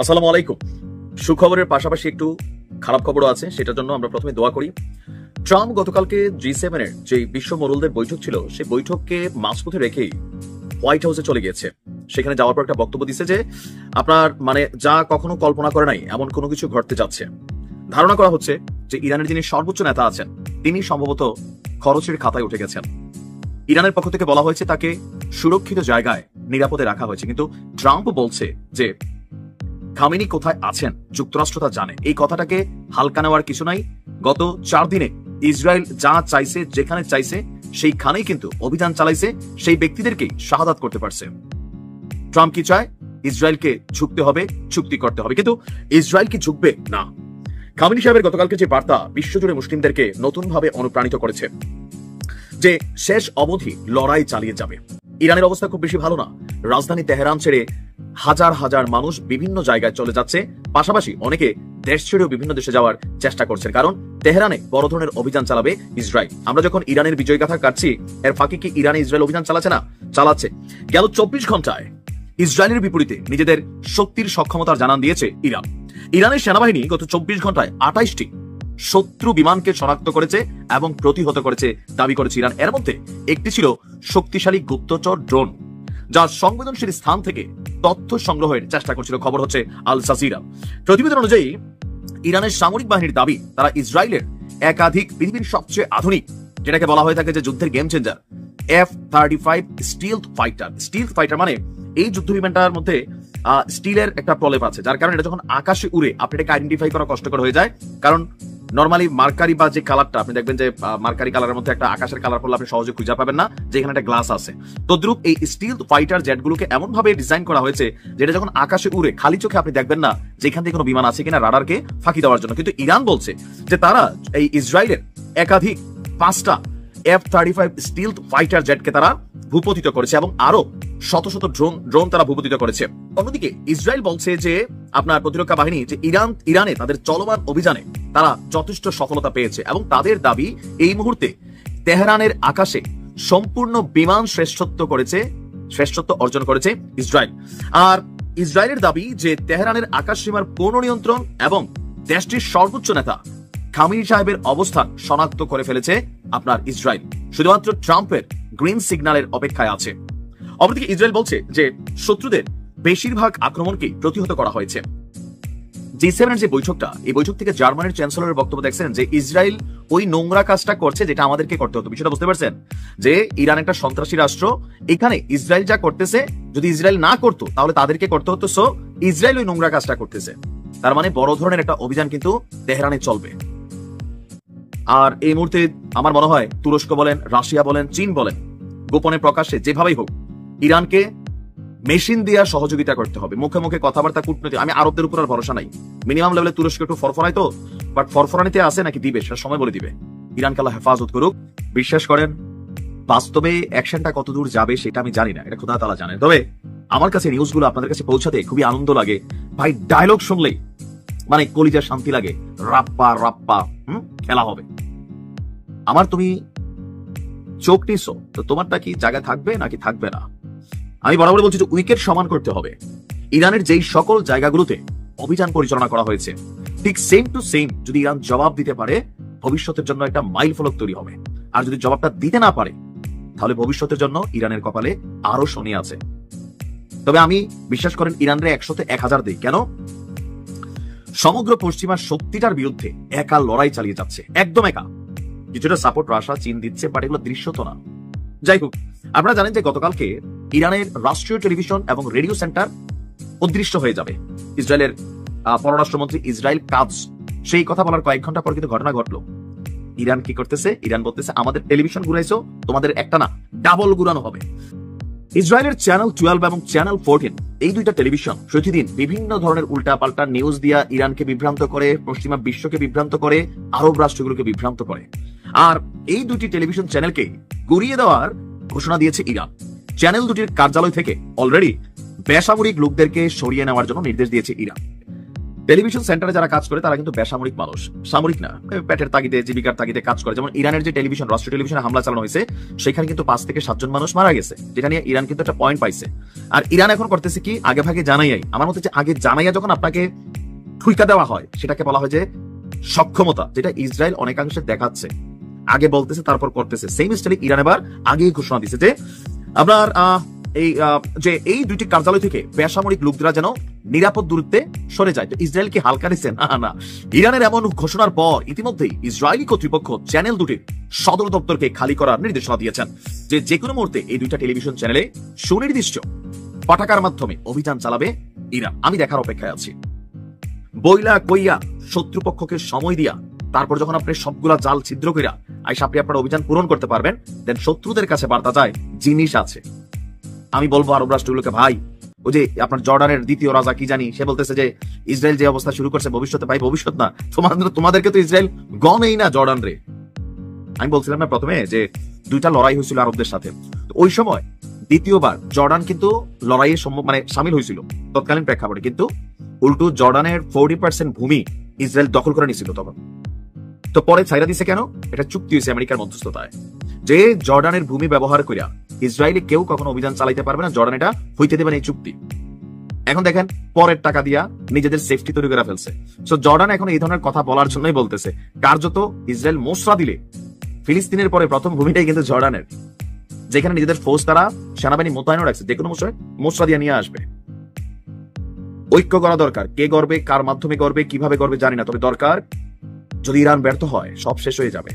আসসালামু আলাইকুম। সুখবরের পাশাপাশি একটু খারাপ খবরও আছে, সেটার জন্য আমরা প্রথমে দোয়া করি। ট্রাম্প গতকালকে G7 এর যে বিশ্ব মোড়লদের বৈঠক ছিল, সেই বৈঠককে মাঝপথে রেখেই হোয়াইট হাউসে চলে গিয়েছে। সেখানে যাওয়ার পর একটা বক্তব্য দিচ্ছে যে আপনার যা কখনো কল্পনা করে নাই এমন কোনো কিছু ঘটতে যাচ্ছে। ধারণা করা হচ্ছে যে ইরানের যিনি সর্বোচ্চ নেতা আছেন তিনি সম্ভবত খরচের খাতায় উঠে গেছেন। ইরানের পক্ষ থেকে বলা হয়েছে তাকে সুরক্ষিত জায়গায় নিরাপদে রাখা হয়েছে, কিন্তু ট্রাম্প বলছে যে খামেনি কোথায় আছেন যুক্তরাষ্ট্র তা জানে। এই কথাটাকে হালকা নেওয়ার কিছু নাই। গত 4 দিনে ইসরায়েল যা চাইছে, যেখানে চাইছে সেইখানেই কিন্তু অভিযান চালাইছে, সেই ব্যক্তিদেরকেই শাহাদাত করতে পারছে। ট্রাম্প কি চায়? ইসরায়েলকে ঝুঁকতে হবে, চুক্তি করতে হবে, কিন্তু ইসরায়েল কি ঝুঁকবে না। খামেনি সাহেবের গতকালকে যে বার্তা বিশ্বজুড়ে মুসলিমদেরকে নতুনভাবে অনুপ্রাণিত করেছে যে শেষ অবধি লড়াই চালিয়ে যাবে। ইরানের অবস্থা খুব বেশি ভালো না। রাজধানী তেহরান ছেড়ে হাজার হাজার মানুষ বিভিন্ন জায়গায় চলে যাচ্ছে, পাশাপাশি অনেকে দেশ ছেড়েও বিভিন্ন দেশে যাওয়ার চেষ্টা করছেন, কারণ তেহরানে বড় ধরনের অভিযান চালাবে ইসরায়েল। আমরা যখন ইরানের বিজয় গাথা কাটছি, এর ফাঁকে কি ইরানে ইসরায়েল অভিযান চালাচ্ছে না? চালাচ্ছে। গেল 24 ঘন্টায় ইসরায়েলের বিপরীতে নিজেদের শক্তির সক্ষমতার জানান দিয়েছে ইরান। ইরানের সেনাবাহিনী গত 24 ঘন্টায় 28টি শত্রু বিমানকে শনাক্ত করেছে এবং প্রতিহত করেছে দাবি করেছে ইরান। এর মধ্যে একটি ছিল শক্তিশালী গুপ্তচর ড্রোন, যা সংবেদনশীল স্থান থেকে তথ্য সংগ্রহের চেষ্টা করছিল। খবর হচ্ছে আল জাজিরা। প্রতিবেদন অনুযায়ী ইরানের সামরিক বাহিনীর দাবি তারা ইসরায়েলের একাধিক পৃথিবীর সবচেয়ে আধুনিক, যেটাকে বলা হয়ে থাকে যে যুদ্ধের game changer, F-35 স্টিলথ fighter. স্টিলথ fighter মানে এই যুদ্ধ বিমানটার মধ্যে স্টিলের একটা প্রলেপ আছে, যার কারণে এটা যখন আকাশে উড়ে আপনি এটাকে আইডেন্টিফাই করা কষ্টকর হয়ে যায়। কারণ নর্মালি মার্কারি বা যে কালারটা আপনি দেখবেন যে মার্কারি কালারের মধ্যে একটা আকাশের কালার পড়লে আপনি সহজে খুঁজে পাবেন না যেখানে একটা গ্লাস আছে। তদ্রুপ এই স্টিল ফাইটার জেটগুলোকে এমন ভাবে ডিজাইন করা হয়েছে যেটা যখন আকাশে উড়ে খালি চোখে আপনি দেখবেন না যেখান থেকে কোনো বিমান আছে কিনা, রাডারকে ফাঁকি দেওয়ার জন্য। কিন্তু ইরান বলছে যে তারা এই ইসরায়েলের একাধিক 5টা F-35 স্টিল ফাইটার জেটকে তারা ভূপতিত করেছে এবং আরো শত শত ড্রোন তারা ভূপতিত করেছে। অন্যদিকে ইসরায়েল বলছে যে আপনার প্রতিরক্ষা বাহিনী যে ইরানে তাদের চলমান অভিযানে তারা যথেষ্ট সফলতা পেয়েছে এবং তাদের দাবি এই মুহূর্তে তেহরানের আকাশে সম্পূর্ণ বিমান শ্রেষ্ঠত্ব অর্জন করেছে ইসরায়েল। আর ইসরায়েলের দাবি যে তেহরানের আকাশ সীমার পূর্ণ নিয়ন্ত্রণ এবং দেশটির সর্বোচ্চ নেতা খামেনি সাহেবের অবস্থান শনাক্ত করে ফেলেছে আপনার ইসরায়েল, শুধুমাত্র ট্রাম্পের গ্রিন সিগন্যালের অপেক্ষায় আছে। অপরদিকে ইসরায়েল বলছে যে শত্রুদের বেশিরভাগ আক্রমণকেই প্রতিহত করা হয়েছে। G7 এর যে বৈঠকটা, এই বৈঠক থেকে জার্মানির চ্যান্সেলরের বক্তব্য দেখছেন যে ইসরায়েল ওই নোংরা কাজটা করছে যেটা আমাদেরকে করতে হতো। বিষয়টা বুঝতে পারছেন যে ইরান একটা সন্ত্রাসী রাষ্ট্র, এখানে ইসরায়েল যা করতেছে যদি ইসরায়েল না করতো তাহলে তাদেরকে করতে হতো, সো ইসরায়েল ওই নোংরা কাজটা করতেছে। তার মানে বড় ধরনের একটা অভিযান কিন্তু তেহরানে চলবে। আর এই মুহূর্তে আমার মনে হয় তুরস্ক বলেন, রাশিয়া বলেন, চীন বলেন, গোপনে প্রকাশ্যে যেভাবেই হোক ইরানকে মেশিন দিয়া সহযোগিতা করতে হবে। মুখে মুখে কথাবার্তা, কূটনীতি। আমি আরবদের উপর আর ভরসা নাই। মিনিমাম লেভেলে তুরস্ক একটু ফরফরাই তো, বাট ফরফরানিতে আছে নাকি দিবে সেটা সময় বলে দিবে। ইরানকে আল্লাহ হেফাজত করুক। বিশ্বাস করেন বাস্তবে অ্যাকশনটা কত দূর যাবে সেটা আমি জানি না, এটা খোদা তাআলা জানে। তবে আমার কাছে নিউজগুলো আপনাদের কাছে পৌঁছাতে খুবই আনন্দ লাগে ভাই। ডায়লগ শুনলেই কলিজার শান্তি লাগে। রাপ্পা রাপ্পা খেলা হবে। আমার তুমি চোখ নিছো তো তোমারটা কি জায়গায় থাকবে নাকি থাকবে না? আমি বরাবর বলছি যে উইকেট সমান করতে হবে। ইরানের যেই সকল জায়গাগুলোতে অভিযান পরিচালনা করা হয়েছে ঠিক সেম টু সেম যদি ইরান জবাব দিতে পারে, ভবিষ্যতের জন্য একটা মাইল ফলক তৈরি হবে। আর যদি জবাবটা দিতে না পারে তাহলে ভবিষ্যতের জন্য ইরানের কপালে আরো শনি আছে। তবে আমি বিশ্বাস করেন ইরানরে 100-তে 1000 দেই। কেন? সমগ্র পশ্চিমা শক্তিটার বিরুদ্ধে একা লড়াই চালিয়ে যাচ্ছে, একদম একা। কিছুটা সাপোর্ট রাশিয়া, চীন দিচ্ছে, বাট এগুলো দৃশ্যত না। যাই হোক, আপনারা জানেন যে গতকালকে ইরানের রাষ্ট্রীয় টেলিভিশন এবং রেডিও সেন্টার অদৃশ্য হয়ে যাবে। ইসরায়েলের পররাষ্ট্রমন্ত্রী ইসরায়েল কাজ সেই কথা বলার কয়েক ঘন্টা পর কিন্তু ঘটনা ঘটলো। ইরান কি করতেছে? ইরান বলতেছে আমাদের টেলিভিশন ঘুরাইছো, তোমাদের একটা না ডাবল ঘুরানো হবে। ইসরায়েলের চ্যানেল 12 এবং চ্যানেল 14 এই দুইটা টেলিভিশন প্রতিদিন বিভিন্ন ধরনের উল্টা পাল্টা নিউজ দিয়া ইরানকে বিভ্রান্ত করে, পশ্চিমা বিশ্বকে বিভ্রান্ত করে, আরব রাষ্ট্রগুলোকে বিভ্রান্ত করে। আর এই দুটি টেলিভিশন চ্যানেলকে গুড়িয়ে দেওয়ার ঘোষণা দিয়েছে ইরান। চ্যানেল দুটির কার্যালয় থেকে অলরেডি বেসামরিক লোকদেরকে সরিয়ে নেওয়ার জন্য নির্দেশ দিয়েছে ইরান। টেলিভিশন সেন্টারে যারা কাজ করে তারা কিন্তু বেসামরিক মানুষ, সামরিক না, পেটের তাগিদে জীবিকার তাগিদে কাজ করে। যেমন ইরানের যে টেলিভিশন, রাষ্ট্রীয় টেলিভিশনে হামলা চালানো হয়েছে, সেখানে কিন্তু 5 থেকে 7 জন মানুষ মারা গেছে, যেটা নিয়ে ইরান কিন্তু একটা পয়েন্ট পাইছে। আর ইরান এখন করতেছে কি, আগে ভাগে জানাইয়াই, আমার মতে যে আগে জানাইয়া যখন আপনাকে ঠুইকা দেওয়া হয় সেটাকে বলা হয় যে সক্ষমতা, যেটা ইসরায়েল অনেকাংশে দেখাচ্ছে। আগে বলতেছে তারপর করতেছে। সেম স্টাইলে ইরান এবার আগেই ঘোষণা দিচ্ছে যে আপনার এই দুইটি কার্যালয় থেকে বেসামরিক লোকরা যেন নিরাপদ দূরত্বে সরে যায়। তো ইসরায়েল কি হালকা নিচ্ছে? না। ইরানের এমন ঘোষণার পর ইতিমধ্যেই ইসরায়েলি কর্তৃপক্ষ চ্যানেল দুটির সদর দপ্তরকে খালি করার নির্দেশনা দিয়েছেন, যে কোনো মুহূর্তে এই দুইটা টেলিভিশন চ্যানেলে সুনির্দিষ্ট পতাকার মাধ্যমে অভিযান চালাবে ইরান। আমি দেখার অপেক্ষায় আছি। বইলা কইয়া শত্রুপক্ষকে সময় দিয়া তারপর যখন আপনি সবগুলা জাল ছিদ্র কইরা আইসা আপনি আপনার অভিযান পূরণ করতে পারবেন, দেন শত্রুদের কাছে বার্তা যায় জিনিস আছে। আমি বলবো আরব রাষ্ট্রগুলোকে, ভাই ওই যে আপনার জর্ডানের দ্বিতীয় রাজা কি জানি, সে বলতেছে যে ইসরায়েল যে অবস্থা শুরু করছে ভবিষ্যতে, ভাই ভবিষ্যৎ না, তোমাদেরকে তো ইসরায়েল গনেই না জর্ডান রে। আমি বলছিলাম না প্রথমে যে দুইটা লড়াই হয়েছিল আরবদের সাথে, ওই সময় দ্বিতীয়বার জর্ডান কিন্তু লড়াইয়ে সামিল হয়েছিল তৎকালীন প্রেক্ষাপটে, কিন্তু উল্টো জর্ডানের 40% ভূমি ইসরায়েল দখল করে নিয়েছিল তখন। তো পরে ছাইরা দিছে কেন? এটা চুক্তি হয়েছে আমেরিকার মধ্যস্থতায়, যে জর্ডানের ভূমি ব্যবহার করিয়া ইসরায়েলে কেউ কখনো অভিযান চালাইতে পারবে না, জর্ডান এটা হইতে দেবেন এই চুক্তি। এখন দেখেন পরের টাকা দিয়া নিজেদের সেফটি তৈরি করে ফেলছে। সো জর্ডান এখন এই ধরনের কথা বলার জন্যই বলতেছে, কার্যত ইসরায়েল মোসরা দিলে ফিলিস্তিনের পরে প্রথম ভূমিটাই কিন্তু জর্ডানের, যেখানে নিজেদের ফৌজ তারা সেনাবাহিনী মোতায়েনও রাখছে, যে কোনো মোসরা দিয়ে নিয়ে আসবে। ঐক্য করা দরকার। কে করবে, কার মাধ্যমে করবে, কিভাবে করবে জানি না, তবে দরকার। যদি ইরান ব্যর্থ হয় সব শেষ হয়ে যাবে।